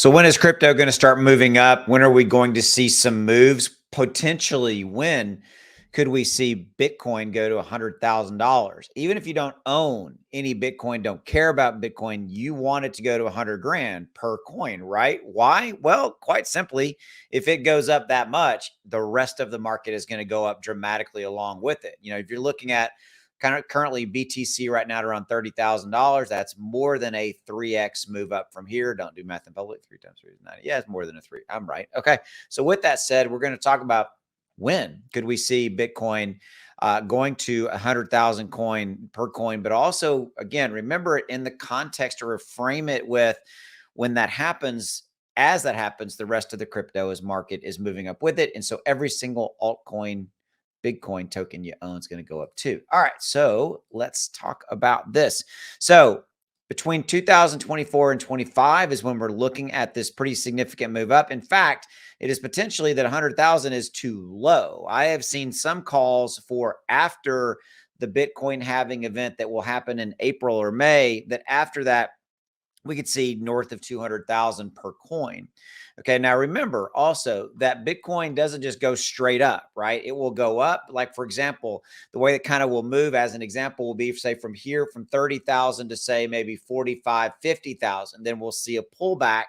So when is crypto going to start moving up? When are we going to see some moves? Potentially, when could we see Bitcoin go to $100,000? Even if you don't own any Bitcoin, don't care about Bitcoin, you want it to go to 100 grand per coin, right? Why? Well, quite simply, if it goes up that much, the rest of the market is going to go up dramatically along with it. If you're looking at kind of currently BTC right now at around $30,000. That's more than a 3x move up from here. Don't do math in public. 3 times 3 is 90. Yeah, it's more than a 3. I'm right. Okay. So with that said, we're going to talk about when could we see Bitcoin going to 100,000 coin per coin, but also, again, remember it in the context or frame it with when that happens. As that happens, the rest of the crypto market is moving up with it. And so every single altcoin Bitcoin token you own is going to go up too. All right, so let's talk about this. So between 2024 and 25 is when we're looking at this pretty significant move up. In fact, it is potentially that 100,000 is too low. I have seen some calls for after the Bitcoin halving event that will happen in April or May, that after that, we could see north of 200,000 per coin. Okay. Now remember also that Bitcoin doesn't just go straight up, right? It will go up. Like, for example, the way it kind of will move as an example will be, say, from here, from 30,000 to say maybe 45, 50,000. Then we'll see a pullback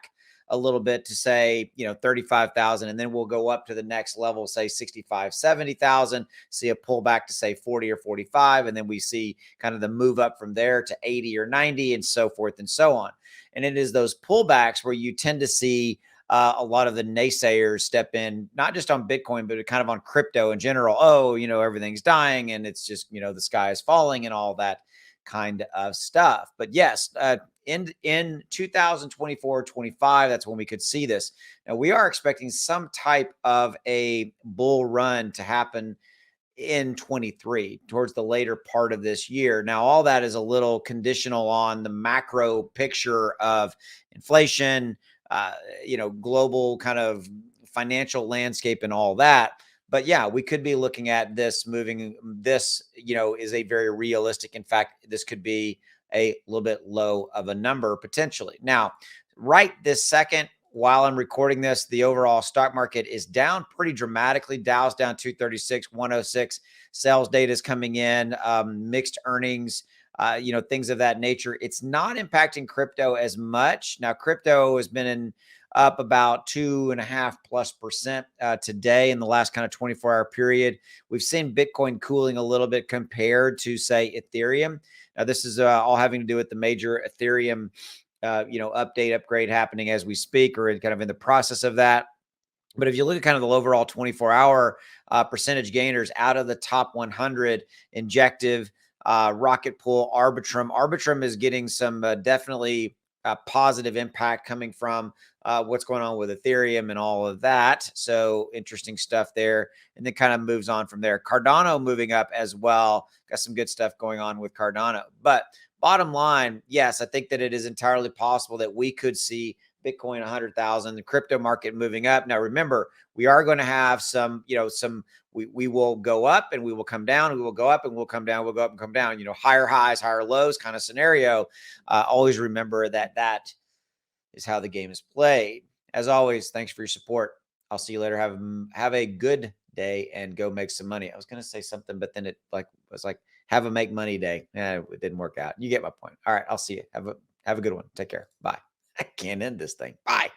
a little bit to say, 35,000. And then we'll go up to the next level, say 65, 70,000, see a pullback to say 40 or 45. And then we see kind of the move up from there to 80 or 90 and so forth and so on. And it is those pullbacks where you tend to see a lot of the naysayers step in, not just on Bitcoin, but kind of on crypto in general. Oh, everything's dying and it's just, the sky is falling and all that kind of stuff. But yes, in 2024, 25, that's when we could see this. Now we are expecting some type of a bull run to happen in 23 towards the later part of this year. Now, all that is a little conditional on the macro picture of inflation, global kind of financial landscape and all that. But yeah, we could be looking at this moving. This, is a very realistic. In fact, this could be a little bit low of a number potentially. Now, right this second, while I'm recording this, the overall stock market is down pretty dramatically. Dow's down 236, 106. Sales data is coming in, mixed earnings, things of that nature. It's not impacting crypto as much. Now, crypto has been up about 2.5%+ today in the last kind of 24-hour period. We've seen Bitcoin cooling a little bit compared to, say, Ethereum. Now, this is all having to do with the major Ethereum update upgrade happening as we speak, or kind of in the process of that. But if you look at kind of the overall 24-hour percentage gainers out of the top 100, Injective, Rocket Pool, Arbitrum is getting some definitely positive impact coming from what's going on with Ethereum and all of that. So interesting stuff there. And then kind of moves on from there. Cardano moving up as well. Got some good stuff going on with Cardano. But bottom line, yes, I think that it is entirely possible that we could see Bitcoin 100,000, the crypto market moving up. Now, remember, we are going to have we will go up and we will come down. We will go up and we'll come down. We'll go up and come down, higher highs, higher lows kind of scenario. Always remember that is how the game is played. As always, thanks for your support. I'll see you later. Have a good day and go make some money. I was going to say something, but then it was like, have a make money day. It didn't work out. You get my point. All right. I'll see you. Have a good one. Take care. Bye. I can't end this thing. Bye.